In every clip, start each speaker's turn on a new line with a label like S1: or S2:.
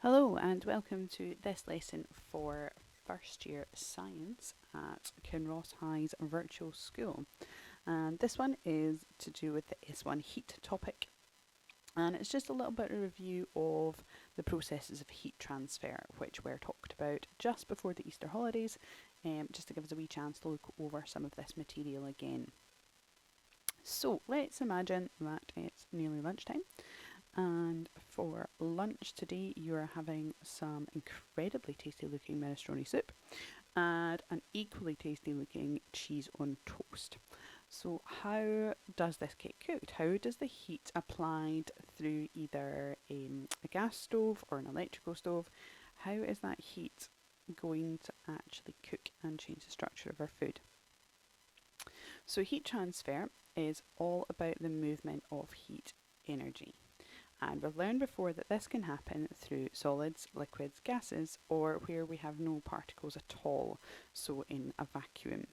S1: Hello and welcome to this lesson for first year science at Kinross High's Virtual School. And this one is to do with the S1 heat topic. And it's just a little bit of a review of the processes of heat transfer, which were talked about just before the Easter holidays, just to give us a wee chance to look over some of this material again. So let's imagine that it's nearly lunchtime. And for lunch today, you're having some incredibly tasty looking minestrone soup and an equally tasty looking cheese on toast. So, how does this get cooked? How does the heat applied through either a gas stove or an electrical stove? How is that heat going to actually cook and change the structure of our food? So, heat transfer is all about the movement of heat energy. And we've learned before that this can happen through solids, liquids, gases, or where we have no particles at all, so in a vacuum.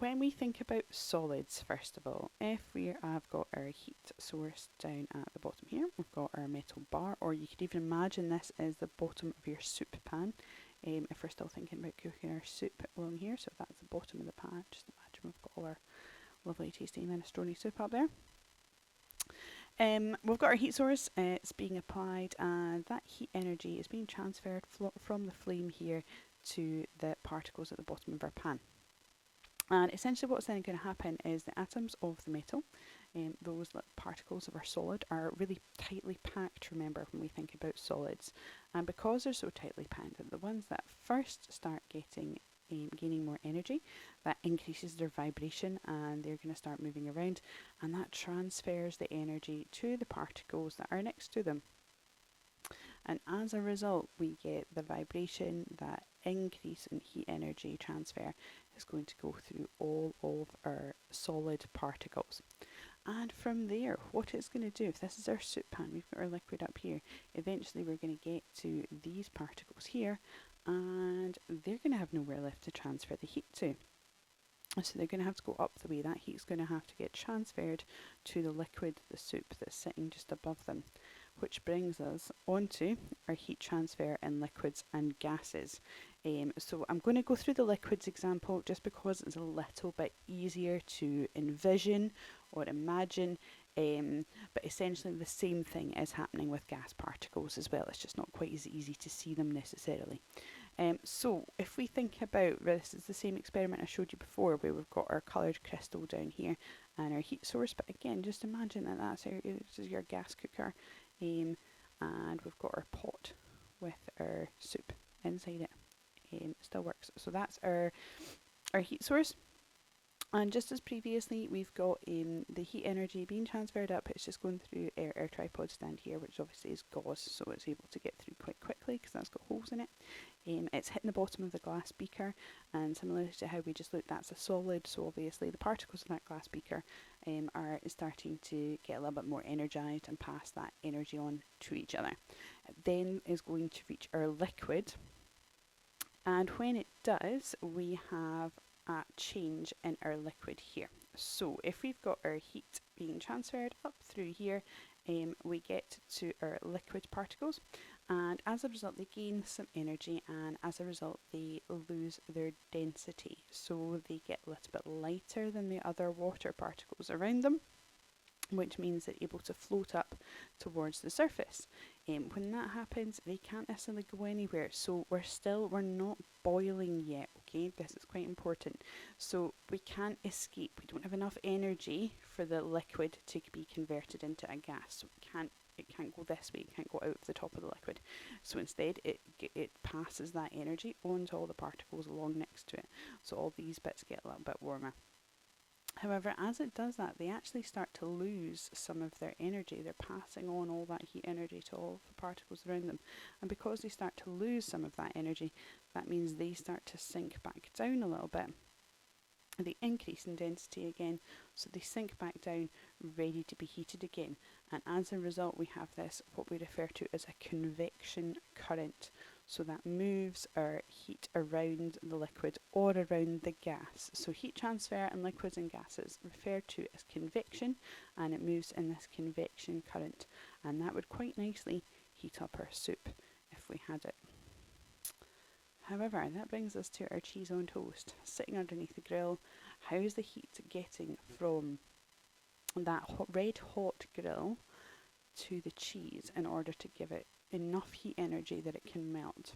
S1: When we think about solids, first of all, if we have got our heat source down at the bottom here, we've got our metal bar, or you could even imagine this as the bottom of your soup pan. If we're still thinking about cooking our soup along here, so if that's the bottom of the pan, just imagine we've got all our lovely tasty minestrone soup up there. We've got our heat source, it's being applied, and that heat energy is being transferred from the flame here to the particles at the bottom of our pan. And essentially what's then going to happen is the atoms of the metal, those particles of our solid, are really tightly packed, remember, when we think about solids. And because they're so tightly packed, the ones that first start gaining more energy, that increases their vibration and they're going to start moving around, and that transfers the energy to the particles that are next to them. And as a result, we get the vibration. That increase in heat energy transfer is going to go through all of our solid particles. And from there, what it's going to do, if this is our soup pan, we've got our liquid up here, eventually we're going to get to these particles here, and they're going to have nowhere left to transfer the heat to. So they're going to have to go up the way. That heat's going to have to get transferred to the liquid, the soup that's sitting just above them, which brings us onto our heat transfer in liquids and gases. So I'm going to go through the liquids example just because it's a little bit easier to envision or imagine, but essentially the same thing is happening with gas particles as well. It's just not quite as easy to see them necessarily. So if we think about, this is the same experiment I showed you before where we've got our coloured crystal down here and our heat source, but again, just imagine that this is your gas cooker, and we've got our pot with our soup inside it. It still works. So that's our heat source. And just as previously, we've got the heat energy being transferred up. It's just going through our tripod stand here, which obviously is gauze, so it's able to get through quite quickly because that's got holes in it. It's hitting the bottom of the glass beaker, and similar to how we just looked, that's a solid, so obviously the particles in that glass beaker are starting to get a little bit more energised and pass that energy on to each other. It then is going to reach our liquid, and when it does, we have a change in our liquid here. So if we've got our heat being transferred up through here, we get to our liquid particles, and as a result they gain some energy, and as a result they lose their density, so they get a little bit lighter than the other water particles around them, which means they're able to float up towards the surface. When that happens, they can't necessarily go anywhere, so we're not boiling yet, okay? This is quite important. So we can't escape. We don't have enough energy for the liquid to be converted into a gas. So it can't go this way, it can't go out of the top of the liquid. So instead, it passes that energy onto all the particles along next to it. So all these bits get a little bit warmer. However, as it does that, they actually start to lose some of their energy. They're passing on all that heat energy to all of the particles around them. And because they start to lose some of that energy, that means they start to sink back down a little bit. They increase in density again, so they sink back down, ready to be heated again. And as a result, we have this, what we refer to as a convection current. So that moves our heat around the liquid or around the gas. So heat transfer in liquids and gases referred to as convection, and it moves in this convection current. and that would quite nicely heat up our soup if we had it. However, that brings us to our cheese on toast sitting underneath the grill. How is the heat getting from that red hot grill to the cheese in order to give it enough heat energy that it can melt?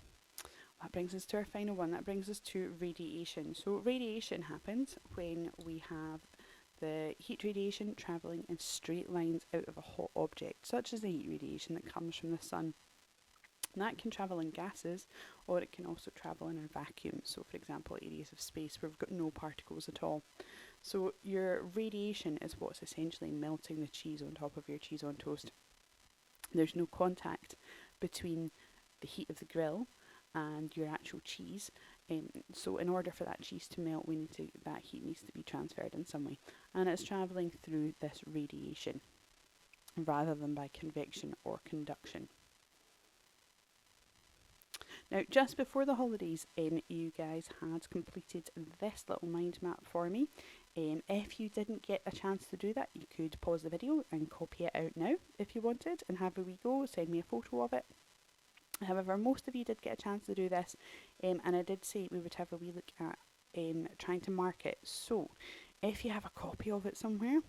S1: That brings us to our final one. That brings us to radiation. So radiation happens when we have the heat radiation travelling in straight lines out of a hot object, such as the heat radiation that comes from the sun. And that can travel in gases, or it can also travel in a vacuum. So for example, areas of space where we've got no particles at all. So your radiation is what's essentially melting the cheese on top of your cheese on toast. There's no contact between the heat of the grill and your actual cheese. So in order for that cheese to melt, that heat needs to be transferred in some way. And it's travelling through this radiation rather than by convection or conduction. Now, just before the holidays, you guys had completed this little mind map for me. If you didn't get a chance to do that, you could pause the video and copy it out now if you wanted and have a wee go, send me a photo of it. However, most of you did get a chance to do this, and I did say we would have a wee look at trying to mark it. So, if you have a copy of it somewhere,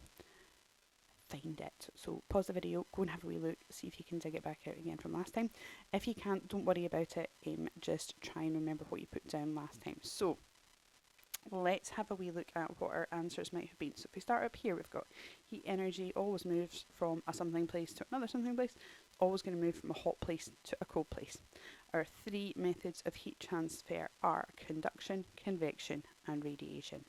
S1: find it. So pause the video, go and have a wee look, see if you can dig it back out again from last time. If you can't, don't worry about it, just try and remember what you put down last time. So let's have a wee look at what our answers might have been. So if we start up here, we've got heat energy always moves from a something place to another something place, always going to move from a hot place to a cold place. Our three methods of heat transfer are conduction, convection and radiation.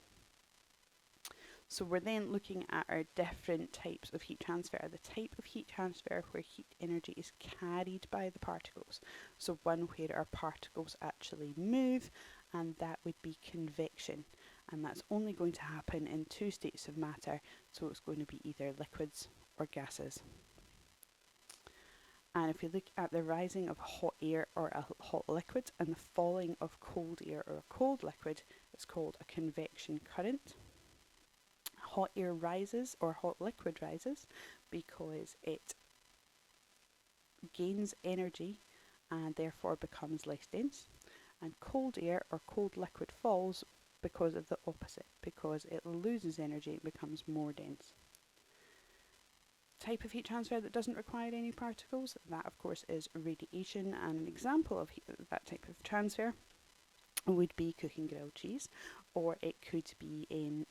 S1: So we're then looking at our different types of heat transfer. The type of heat transfer where heat energy is carried by the particles. So one where our particles actually move, and that would be convection. And that's only going to happen in two states of matter. So it's going to be either liquids or gases. And if we look at the rising of hot air or a hot liquid and the falling of cold air or a cold liquid, it's called a convection current. Hot air rises or hot liquid rises because it gains energy and therefore becomes less dense. And cold air or cold liquid falls because of the opposite, because it loses energy and becomes more dense. Type of heat transfer that doesn't require any particles, that of course is radiation, and an example of that type of transfer would be cooking grilled cheese, or it could be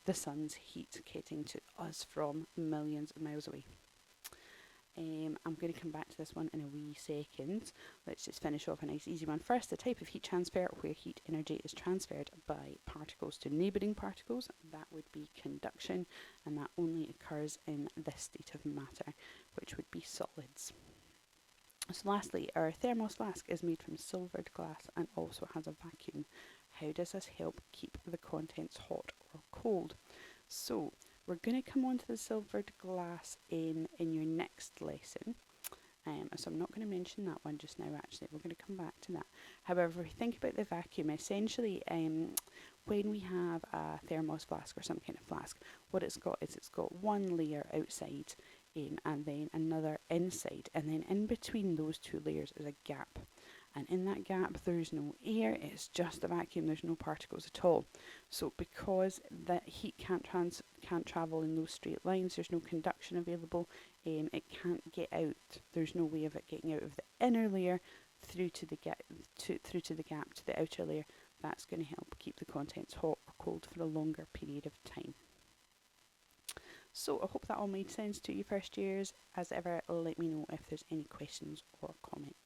S1: the sun's heat getting to us from millions of miles away. I'm going to come back to this one in a wee second. Let's just finish off a nice easy one. First, the type of heat transfer where heat energy is transferred by particles to neighbouring particles. That would be conduction, and that only occurs in this state of matter, which would be solids. So lastly, our thermos flask is made from silvered glass and also has a vacuum. How does this help keep the contents hot or cold? So we're going to come on to the silvered glass in your next lesson. So I'm not going to mention that one just now actually, we're going to come back to that. However, if we think about the vacuum, essentially when we have a thermos flask or some kind of flask, what it's got is it's got one layer outside and then another inside, and then in between those two layers is a gap. And in that gap there's no air, it's just a vacuum, there's no particles at all. So because that heat can't travel in those straight lines, there's no conduction available, it can't get out. There's no way of it getting out of the inner layer through to the gap to the outer layer. That's going to help keep the contents hot or cold for a longer period of time. So I hope that all made sense to you first years. As ever, let me know if there's any questions or comments.